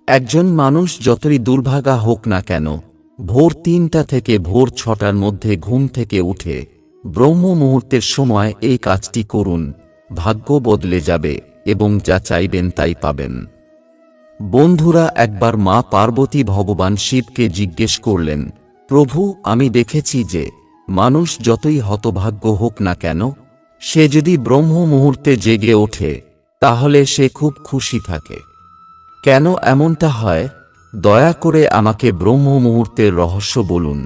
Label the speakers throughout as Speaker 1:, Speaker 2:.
Speaker 1: একজন মানুষ যতই দুর্ভাগা হোক না কেন, ভোর ৩টা থেকে ভোর ৬টার মধ্যে ঘুম থেকে উঠে ব্রহ্ম মুহূর্তের সময় এই কাজটি করুন, ভাগ্য বদলে যাবে এবং যা চাইবেন তাই পাবেন। বন্ধুরা, একবার মা পার্বতী ভগবান শিবকে জিজ্ঞেস করলেন, প্রভু, আমি দেখেছি যে মানুষ যতই হতভাগ্য হোক না কেন, সে যদি ব্রহ্ম মুহূর্তে জেগে ওঠে তাহলে সে খুব খুশি থাকে। কেন এমনটা হয়? দয়া করে আমাকে ব্রহ্ম মুহূর্তের রহস্য বলুন।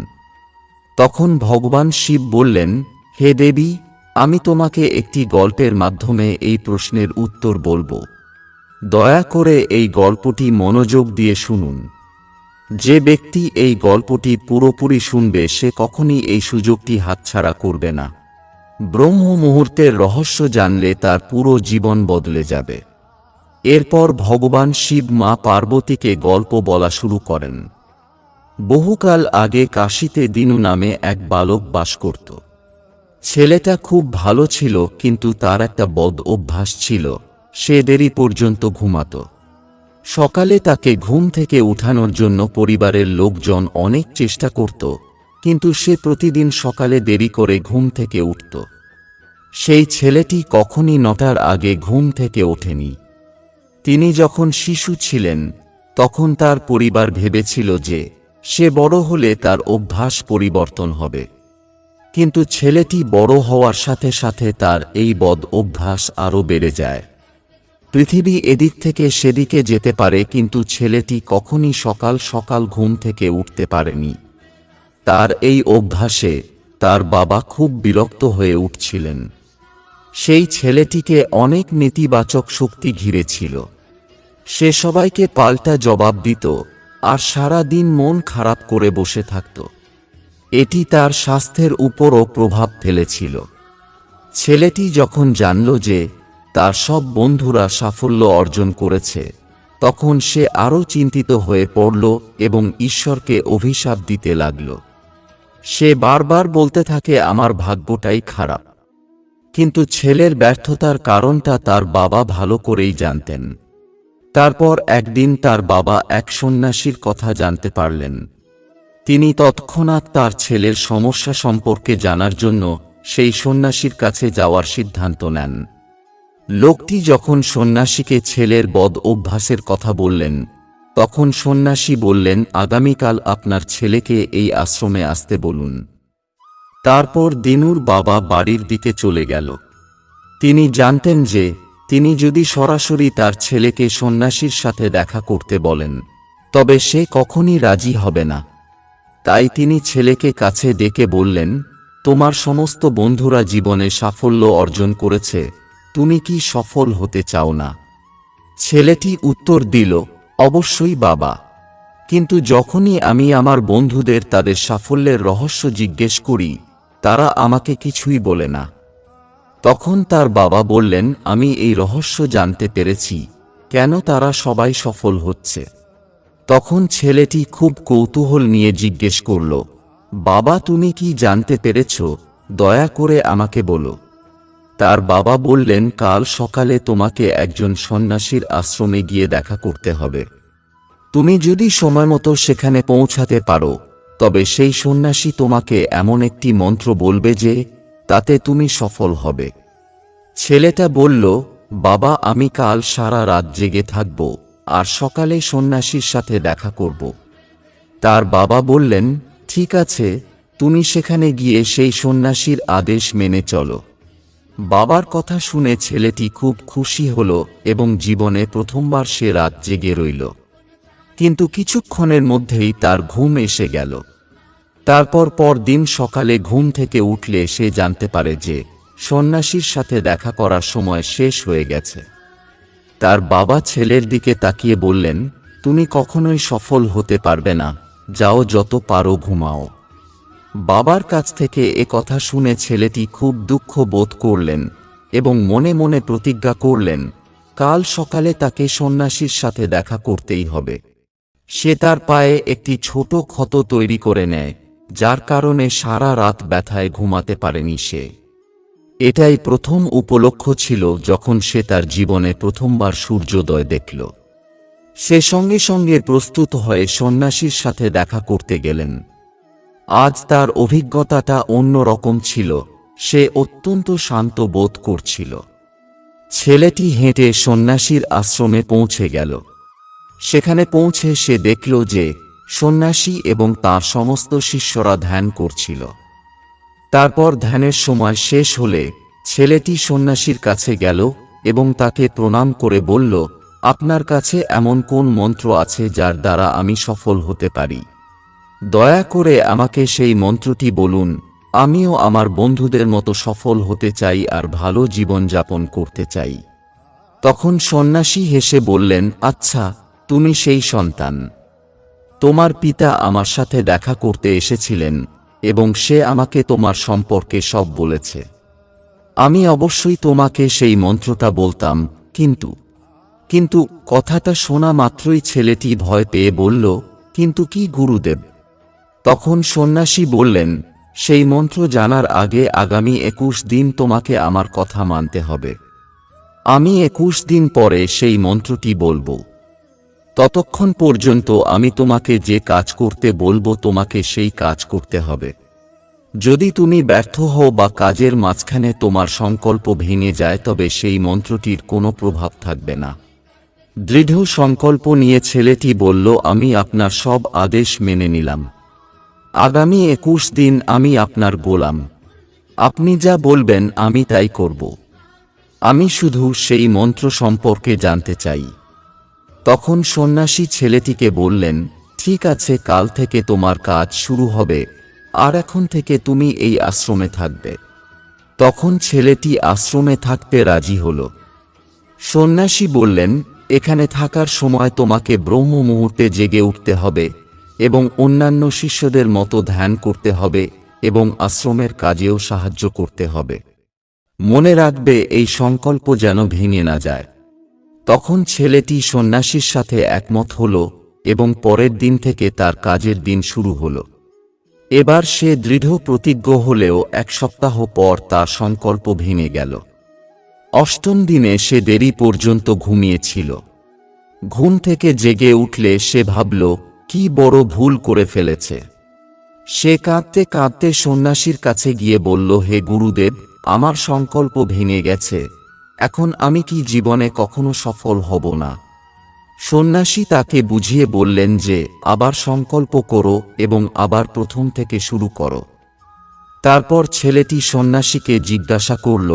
Speaker 1: তখন ভগবান শিব বললেন, হে দেবী, আমি তোমাকে একটি গল্পের মাধ্যমে এই প্রশ্নের উত্তর বলবো। দয়া করে এই গল্পটি মনোযোগ দিয়ে শুনুন। যে ব্যক্তি এই গল্পটি পুরোপুরি শুনবে সে কখনই এই সুযোগটি হাতছাড়া করবে না। ব্রহ্ম মুহূর্তের রহস্য জানলে তার পুরো জীবন বদলে যাবে। এরপর ভগবান শিব মা পার্বতীকে গল্প বলা শুরু করেন। বহুকাল আগে কাশীতে দিনু নামে এক বালক বাস করত। ছেলেটা খুব ভালো ছিল, কিন্তু তার একটা বদ অভ্যাস ছিল, সে দেরি পর্যন্ত ঘুমাত। সকালে তাকে ঘুম থেকে উঠানোর জন্য পরিবারের লোকজন অনেক চেষ্টা করত, কিন্তু সে প্রতিদিন সকালে দেরি করে ঘুম থেকে উঠত। সেই ছেলেটি কখনই ৯টার আগে ঘুম থেকে ওঠেনি। তিনি যখন শিশু ছিলেন তখন তার পরিবার ভেবেছিল যে সে বড় হলে তার অভ্যাস পরিবর্তন হবে, কিন্তু ছেলেটি বড় হওয়ার সাথে সাথে তার এই বদ অভ্যাস আরও বেড়ে যায়। পৃথিবী এদিক থেকে সেদিকে যেতে পারে, কিন্তু ছেলেটি কখনই সকাল সকাল ঘুম থেকে উঠতে পারেনি। তার এই অভ্যাসে তার বাবা খুব বিরক্ত হয়ে উঠছিলেন। সেই ছেলেটিকে অনেক নেতিবাচক শক্তি ঘিরে ছিল। সে সবাইকে পাল্টা জবাব দিত আর সারা দিন মন খারাপ করে বসে থাকত। এটি তার স্বাস্থ্যের উপরও প্রভাব ফেলেছিল। ছেলেটি যখন জানল যে তার সব বন্ধুরা সাফল্য অর্জন করেছে, তখন সে আরও চিন্তিত হয়ে পড়ল এবং ঈশ্বরকে অভিশাপ দিতে লাগল। সে বারবার বলতে থাকে, আমার ভাগ্যটাই খারাপ। কিন্তু ছেলের ব্যর্থতার কারণটা তার বাবা ভালো করেই জানতেন। তারপর একদিন তার বাবা এক সন্ন্যাসীর কথা জানতে পারলেন। তিনি তৎক্ষণাৎ তার ছেলের সমস্যা সম্পর্কে জানার জন্য সেই সন্ন্যাসীর কাছে যাওয়ার সিদ্ধান্ত নেন। লোকটি যখন সন্ন্যাসীকে ছেলের বদ অভ্যাসের কথা বললেন, তখন সন্ন্যাসী বললেন, আগামীকাল আপনার ছেলেকে এই আশ্রমে আসতে বলুন। তারপর দিনুর বাবা বাড়ির দিকে চলে গেল। তিনি জানতেন যে তিনি যদি সরাসরি তার ছেলেকে সন্ন্যাসীর সাথে দেখা করতে বলেন, তবে সে কখনই রাজি হবে না। তাই তিনি ছেলেকে কাছে ডেকে বললেন, তোমার সমস্ত বন্ধুরা জীবনে সাফল্য অর্জন করেছে, তুমি কি সফল হতে চাও না? ছেলেটি উত্তর দিল, অবশ্যই বাবা, কিন্তু যখনই আমি আমার বন্ধুদের তাদের সাফল্যের রহস্য জিজ্ঞেস করি, তারা আমাকে কিছুই বলে না। তখন তার বাবা বললেন, আমি এই রহস্য জানতে পেরেছি, কেন তারা সবাই সফল হচ্ছে। তখন ছেলেটি খুব কৌতূহল নিয়ে জিজ্ঞেস করল, বাবা, তুমি কি জানতে পেরেছ? দয়া করে আমাকে বলো। তার বাবা বললেন, কাল সকালে তোমাকে একজন সন্ন্যাসীর আশ্রমে গিয়ে দেখা করতে হবে। তুমি যদি সময়মতো সেখানে পৌঁছাতে পারো, তবে সেই সন্ন্যাসী তোমাকে এমন একটি মন্ত্র বলবে যে তাতে তুমি সফল হবে। ছেলেটা বলল, বাবা, আমি কাল সারা রাত জেগে থাকব আর সকালে সন্ন্যাসীর সাথে দেখা করব। তার বাবা বললেন, ঠিক আছে, তুমি সেখানে গিয়ে সেই সন্ন্যাসীর আদেশ মেনে চলো। বাবার কথা শুনে ছেলেটি খুব খুশি হল এবং জীবনে প্রথমবার সে রাত জেগে রইল। কিন্তু কিছুক্ষণের মধ্যেই তার ঘুম এসে গেল। তারপর পরদিন সকালে ঘুম থেকে উঠলে সে জানতে পারে যে সন্ন্যাসীর সাথে দেখা করার সময় শেষ হয়ে গেছে। তার বাবা ছেলের দিকে তাকিয়ে বললেন, তুমি কখনোই সফল হতে পারবে না, যাও, যত পারো ঘুমাও। বাবার কাছ থেকে এ কথা শুনে ছেলেটি খুব দুঃখ বোধ করলেন এবং মনে মনে প্রতিজ্ঞা করলেন, কাল সকালে তাকে সন্ন্যাসীর সাথে দেখা করতেই হবে। সে তার পায়ে একটি ছোট ক্ষত তৈরি করে নেয়, যার কারণে সারা রাত ব্যথায় ঘুমাতে পারেনি সে। এটাই প্রথম উপলক্ষ ছিল যখন সে তার জীবনে প্রথমবার সূর্যোদয় দেখল। সে সঙ্গে সঙ্গে প্রস্তুত হয়ে সন্ন্যাসীর সাথে দেখা করতে গেলেন। আজ তার অভিজ্ঞতাটা অন্য রকম ছিল। সে অত্যন্ত শান্ত বোধ করছিল। ছেলেটি হেঁটে সন্ন্যাসীর আশ্রমে পৌঁছে গেল। সেখানে পৌঁছে সে দেখল যে সন্ন্যাসী এবং তার সমস্ত শিষ্যরা ধ্যান করছিল। তারপর ধ্যানের সময় শেষ হলে ছেলেটি সন্ন্যাসীর কাছে গেল এবং তাকে প্রণাম করে বলল, আপনার কাছে এমন কোন মন্ত্র আছে যার দ্বারা আমি সফল হতে পারি? দয়া করে আমাকে সেই মন্ত্রটি বলুন। আমিও আমার বন্ধুদের মতো সফল হতে চাই আর ভালো জীবন যাপন করতে চাই। তখন সন্ন্যাসী হেসে বললেন, আচ্ছা, তুমি সেই সন্তান। তোমার পিতা আমার সাথে দেখা করতে এসেছিলেন এবং সে আমাকে তোমার সম্পর্কে সব বলেছে। আমি অবশ্যই তোমাকে সেই মন্ত্রটা বলতাম, কিন্তু কথাটা শোনা মাত্রই ছেলেটি ভয় পেয়ে বলল, কিন্তু কি গুরুদেব? তখন সন্ন্যাসী বললেন, সেই মন্ত্র জানার আগে আগামী 21 দিন তোমাকে আমার কথা মানতে হবে। আমি 21 দিন পরে সেই মন্ত্রটি বলবো। ততক্ষণ পর্যন্ত আমি তোমাকে যে কাজ করতে বলবো তোমাকে সেই কাজ করতে হবে। যদি তুমি ব্যর্থ হও বা কাজের মাঝখানে তোমার সংকল্প ভেঙে যায় তবে সেই মন্ত্রটির কোনো প্রভাব থাকবে না। দৃঢ় সংকল্প নিয়ে ছেলেটি বলল, আমি আপনার সব আদেশ মেনে নিলাম। আগামী 21 দিন আমি আপনার গোলাম। আপনি যা বলবেন আমি তাই করব। আমি শুধু সেই মন্ত্র সম্পর্কে জানতে চাই। তখন সন্ন্যাসী ছেলেটিকে বললেন, ঠিক আছে, কাল থেকে তোমার কাজ শুরু হবে আর এখন থেকে তুমি এই আশ্রমে থাকবে। তখন ছেলেটি আশ্রমে থাকতে রাজি হল। সন্ন্যাসী বললেন, এখানে থাকার সময় তোমাকে ব্রহ্ম মুহূর্তে জেগে উঠতে হবে এবং অন্যান্য শিষ্যদের মতো ধ্যান করতে হবে এবং আশ্রমের কাজেও সাহায্য করতে হবে। মনে রাখবে এই সংকল্প যেন ভেঙে না যায়। তখন ছেলেটি সন্ন্যাসীর সাথে একমত হল এবং পরের দিন থেকে তার কাজের দিন শুরু হল। এবার সে দৃঢ় প্রতিজ্ঞ হলেও 1 সপ্তাহ পর তার সংকল্প ভেঙে গেল। 8ম দিনে সে দেরি পর্যন্ত ঘুমিয়েছিল। ঘুম থেকে জেগে উঠলে সে ভাবল, কি বড় ভুল করে ফেলেছে। সে কাঁদতে কাঁদতে সন্ন্যাসীর কাছে গিয়ে বলল, হে গুরুদেব, আমার সংকল্প ভেঙে গেছে। এখন আমি কি জীবনে কখনো সফল হব না? সন্ন্যাসী তাকে বুঝিয়ে বললেন যে আবার সংকল্প করো এবং আবার প্রথম থেকে শুরু করো। তারপর ছেলেটি সন্ন্যাসীকে জিজ্ঞাসা করল,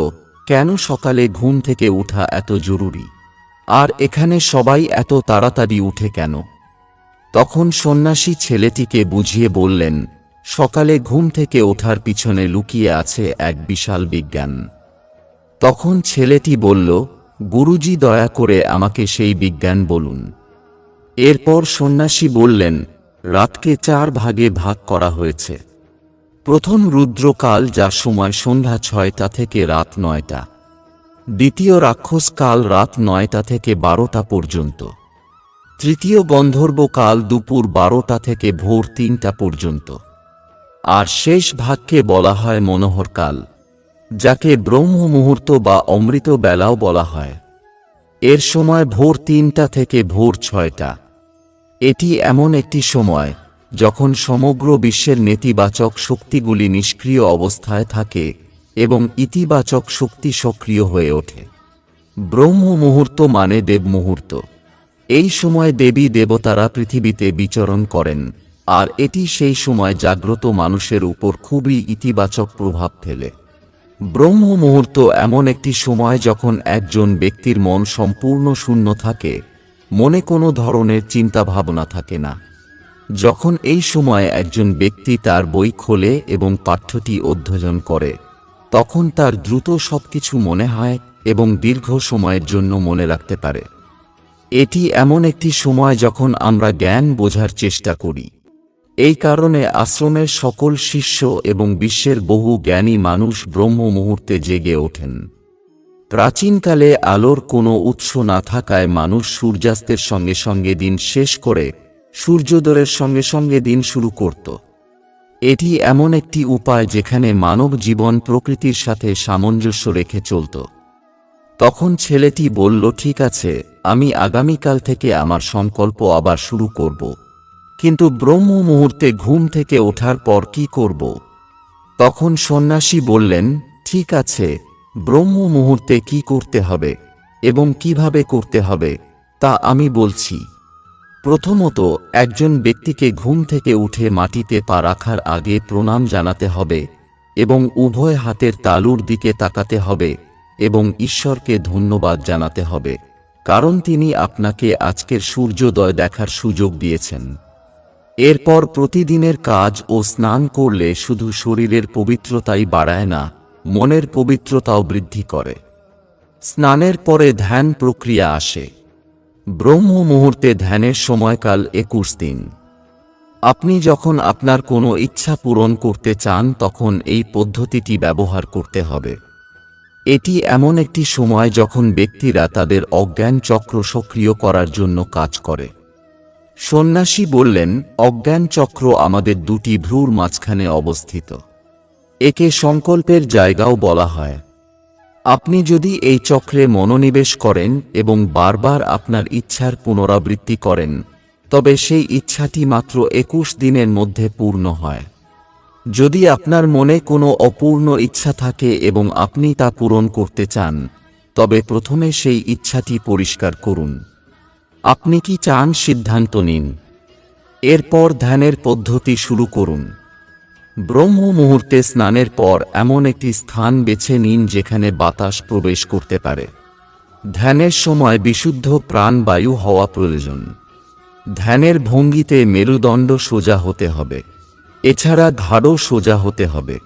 Speaker 1: কেন সকালে ঘুম থেকে ওঠা এত জরুরি? আর এখানে সবাই এত তাড়াতাড়ি উঠে কেন? তখন সন্ন্যাসী ছেলেটিকে বুঝিয়ে বললেন, সকালে ঘুম থেকে ওঠার পিছনে লুকিয়ে আছে এক বিশাল বিজ্ঞান। তখন ছেলেটি বলল, গুরুজি, দয়া করে আমাকে সেই বিজ্ঞান বলুন। এরপর সন্ন্যাসী বললেন, রাতকে 4 ভাগে ভাগ করা হয়েছে। প্রথম রুদ্রকাল, যার সময় সন্ধ্যা 6টা থেকে রাত 9টা। দ্বিতীয় রাক্ষসকাল, রাত 9টা থেকে 12টা পর্যন্ত। তৃতীয় গন্ধর্বকাল, দুপুর 12টা থেকে ভোর 3টা পর্যন্ত। আর শেষ ভাগকে বলা হয় মনোহরকাল, যাকে ব্রহ্ম মুহূর্ত বা অমৃত বেলাও বলা হয়। এর সময় ভোর 3টা থেকে ভোর 6টা। এটি এমন একটি সময় যখন সমগ্র বিশ্বের নেতিবাচক শক্তিগুলি নিষ্ক্রিয় অবস্থায় থাকে এবং ইতিবাচক শক্তি সক্রিয় হয়ে ওঠে। ব্রহ্ম মুহূর্ত মানে দেব মুহূর্ত। এই সময় দেবী দেবতারা পৃথিবীতে বিচরণ করেন আর এটি সেই সময় জাগ্রত মানুষের উপর খুবই ইতিবাচক প্রভাব ফেলে। ব্রহ্ম মুহূর্ত এমন একটি সময় যখন একজন ব্যক্তির মন সম্পূর্ণ শূন্য থাকে, মনে কোনো ধরনের চিন্তা ভাবনা থাকে না। যখন এই সময় একজন ব্যক্তি তার বই খোলে এবং পাঠ্যটি অধ্যয়ন করে, তখন তার দ্রুত সবকিছু মনে হয় এবং দীর্ঘ সময়ের জন্য মনে রাখতে পারে। এটি এমন একটি সময় যখন আমরা জ্ঞান বোঝার চেষ্টা করি। এই কারণে আশ্রমের সকল শিষ্য এবং বিশ্বের বহু জ্ঞানী মানুষ ব্রহ্ম মুহূর্তে জেগে ওঠেন। প্রাচীনকালে আলোর কোনো উৎস না থাকায় মানুষ সূর্যাস্তের সঙ্গে সঙ্গে দিন শেষ করে সূর্যোদয়ের সঙ্গে সঙ্গে দিন শুরু করত। এটি এমন একটি উপায় যেখানে মানব জীবন প্রকৃতির সাথে সামঞ্জস্য রেখে চলত। তখন ছেলেটি বলল, ঠিক আছে, আমি আগামীকাল থেকে আমার সংকল্প আবার শুরু করব। কিন্তু ব্রহ্ম মুহূর্তে ঘুম থেকে ওঠার পর কি করব? তখন সন্ন্যাসী বললেন, ঠিক আছে, ব্রহ্ম মুহূর্তে কি করতে হবে এবং কিভাবে করতে হবে তা আমি বলছি। প্রথমত, একজন ব্যক্তিকে ঘুম থেকে উঠে মাটিতে পা রাখার আগে প্রণাম জানাতে হবে এবং উভয় হাতের তালুর দিকে তাকাতে হবে এবং ঈশ্বরকে ধন্যবাদ জানাতে হবে, কারণ তিনি আপনাকে আজকের সূর্যোদয় দেখার সুযোগ দিয়েছেন। এরপর প্রতিদিনের কাজ ও স্নান করলে শুধু শরীরের পবিত্রতাই বাড়ায় না, মনের পবিত্রতাও বৃদ্ধি করে। স্নানের পরে ধ্যান প্রক্রিয়া আসে। ব্রহ্ম মুহূর্তে ধ্যানের সময়কাল 21 দিন। আপনি যখন আপনার কোনো ইচ্ছা পূরণ করতে চান তখন এই পদ্ধতিটি ব্যবহার করতে হবে। এটি এমন একটি সময় যখন ব্যক্তিরা তাদের অজ্ঞান চক্র সক্রিয় করার জন্য কাজ করে। সন্ন্যাসী বললেন, অজ্ঞান চক্র আমাদের দুটি ভ্রুর মাঝখানে অবস্থিত। একে সংকল্পের জায়গাও বলা হয়। আপনি যদি এই চক্রে মনোনিবেশ করেন এবং বারবার আপনার ইচ্ছার পুনরাবৃত্তি করেন, তবে সেই ইচ্ছাটি মাত্র 21 দিনের মধ্যে পূর্ণ হয়। যদি আপনার মনে কোনো অপূর্ণ ইচ্ছা থাকে এবং আপনি তা পূরণ করতে চান, তবে প্রথমে সেই ইচ্ছাটি পরিষ্কার করুন। আপনি কি চান সিদ্ধান্ত নিন। এরপর ধ্যানের পদ্ধতি শুরু করুন। ব্রহ্ম মুহূর্তে স্নানের পর এমন একটি স্থান বেছে নিন যেখানে বাতাস প্রবেশ করতে পারে। ধ্যানের সময় বিশুদ্ধ প্রাণবায়ু হওয়া প্রয়োজন। ধ্যানের ভঙ্গিতে মেরুদণ্ড সোজা হতে হবে। এছাড়া ঘাড়ও সোজা হতে হবে।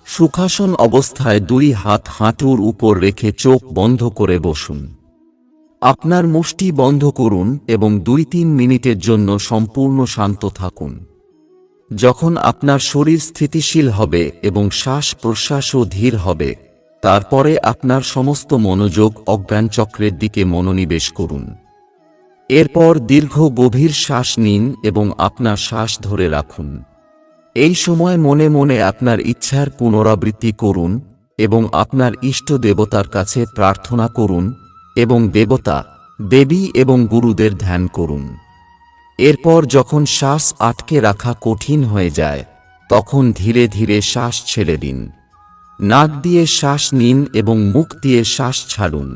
Speaker 1: সুখাসন অবস্থায় 2 হাত হাঁটুর উপর রেখে চোখ বন্ধ করে বসুন। আপনার মুষ্টি বন্ধ করুন এবং 2-3 মিনিটের জন্য সম্পূর্ণ শান্ত থাকুন। যখন আপনার শরীর স্থিতিশীল হবে এবং শ্বাস প্রশ্বাসও ধীর হবে, তারপরে আপনার সমস্ত মনোযোগ অজ্ঞান চক্রের দিকে মনোনিবেশ করুন। এরপর দীর্ঘ গভীর শ্বাস নিন এবং আপনার শ্বাস ধরে রাখুন। এই সময় মনে মনে আপনার ইচ্ছার পুনরাবৃত্তি করুন এবং আপনার ইষ্ট দেবতার কাছে প্রার্থনা করুন এবং দেবতা, দেবী এবং গুরুদের ধ্যান করুন। এরপর যখন শ্বাস আটকে রাখা কঠিন হয়ে যায়, তখন ধীরে ধীরে শ্বাস ছেড়ে দিন। নাক দিয়ে শ্বাস নিন এবং মুখ দিয়ে শ্বাস ছাড়ুন।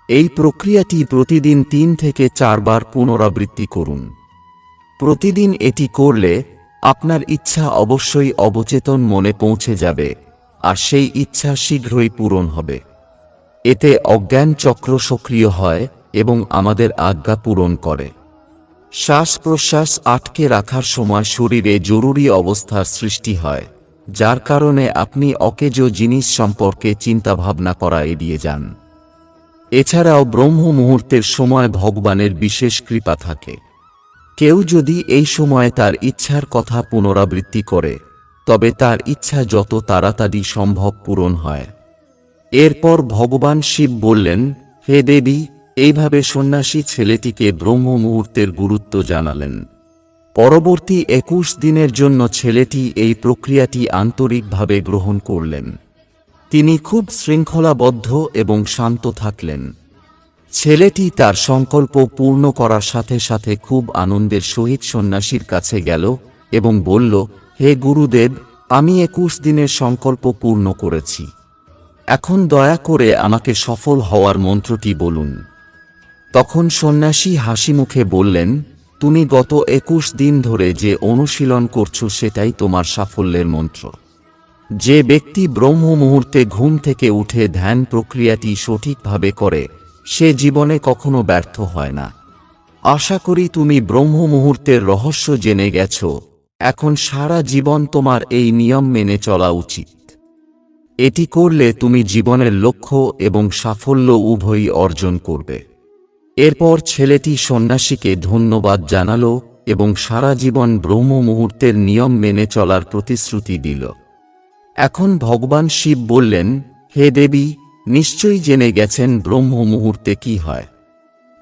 Speaker 1: এই প্রক্রিয়াটি প্রতিদিন 3 থেকে 4 বার পুনরাবৃত্তি করুন। প্রতিদিন এটি করলে আপনার ইচ্ছা অবশ্যই অবচেতন মনে পৌঁছে যাবে আর সেই ইচ্ছা শীঘ্রই পূরণ হবে। এতে অজ্ঞান চক্র সক্রিয় হয় এবং আমাদের আজ্ঞা পূরণ করে। শ্বাস প্রশ্বাস আটকে রাখার সময় শরীরে জরুরি অবস্থার সৃষ্টি হয়, যার কারণে আপনি অকেজো জিনিস সম্পর্কে চিন্তাভাবনা করা এড়িয়ে যান। এছাড়াও ব্রহ্ম মুহূর্তের সময় ভগবানের বিশেষ কৃপা থাকে। কেউ যদি এই সময়ে তার ইচ্ছার কথা পুনরাবৃত্তি করে, তবে তার ইচ্ছা যত তাড়াতাড়ি সম্ভব পূরণ হয়। এরপর ভগবান শিব বললেন, হে দেবী, এইভাবে সন্ন্যাসী ছেলেটিকে ব্রহ্ম মুহূর্তের গুরুত্ব জানালেন। পরবর্তী 21 দিনের জন্য ছেলেটি এই প্রক্রিয়াটি আন্তরিকভাবে গ্রহণ করলেন। তিনি খুব শৃঙ্খলাবদ্ধ এবং শান্ত থাকলেন। ছেলেটি তার সংকল্প পূর্ণ করার সাথে সাথে খুব আনন্দের সহিত সন্ন্যাসীর কাছে গেল এবং বলল, হে গুরুদেব, আমি 21 দিনের সংকল্প পূর্ণ করেছি। এখন দয়া করে আমাকে সফল হওয়ার মন্ত্রটি বলুন। তখন সন্ন্যাসী হাসিমুখে বললেন, তুমি গত 21 দিন ধরে যে অনুশীলন করছো সেটাই তোমার সাফল্যের মন্ত্র। যে ব্যক্তি ব্রহ্ম মুহূর্তে ঘুম থেকে উঠে ধ্যান প্রক্রিয়াটি সঠিকভাবে করে, সে জীবনে কখনো ব্যর্থ হয় না। আশা করি তুমি ব্রহ্ম মুহূর্তের রহস্য জেনে গেছ। এখন সারা জীবন তোমার এই নিয়ম মেনে চলা উচিত। এটি করলে তুমি জীবনের লক্ষ্য এবং সাফল্য উভয়ই অর্জন করবে। এরপর ছেলেটি সন্ন্যাসীকে ধন্যবাদ জানালো এবং সারা জীবন ব্রহ্ম মুহূর্তের নিয়ম মেনে চলার প্রতিশ্রুতি দিল। এখন ভগবান শিব বললেন, হে দেবী, নিশ্চয়ই জেনে গেছেন ব্রহ্ম মুহূর্তে কি হয়।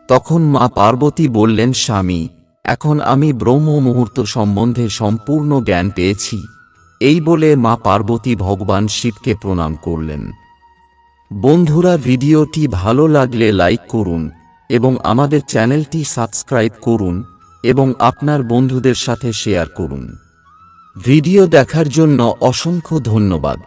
Speaker 1: তখন মা পার্বতী বললেন, স্বামী, এখন আমি ব্রহ্ম মুহূর্ত সম্বন্ধে সম্পূর্ণ জ্ঞান পেয়েছি। এই বলে মা পার্বতী ভগবান শিবকে প্রণাম করলেন। বন্ধুরা, ভিডিওটি ভালো লাগলে লাইক করুন এবং আমাদের চ্যানেলটি সাবস্ক্রাইব করুন এবং আপনার বন্ধুদের সাথে শেয়ার করুন। ভিডিও দেখার জন্য অসংখ্য ধন্যবাদ।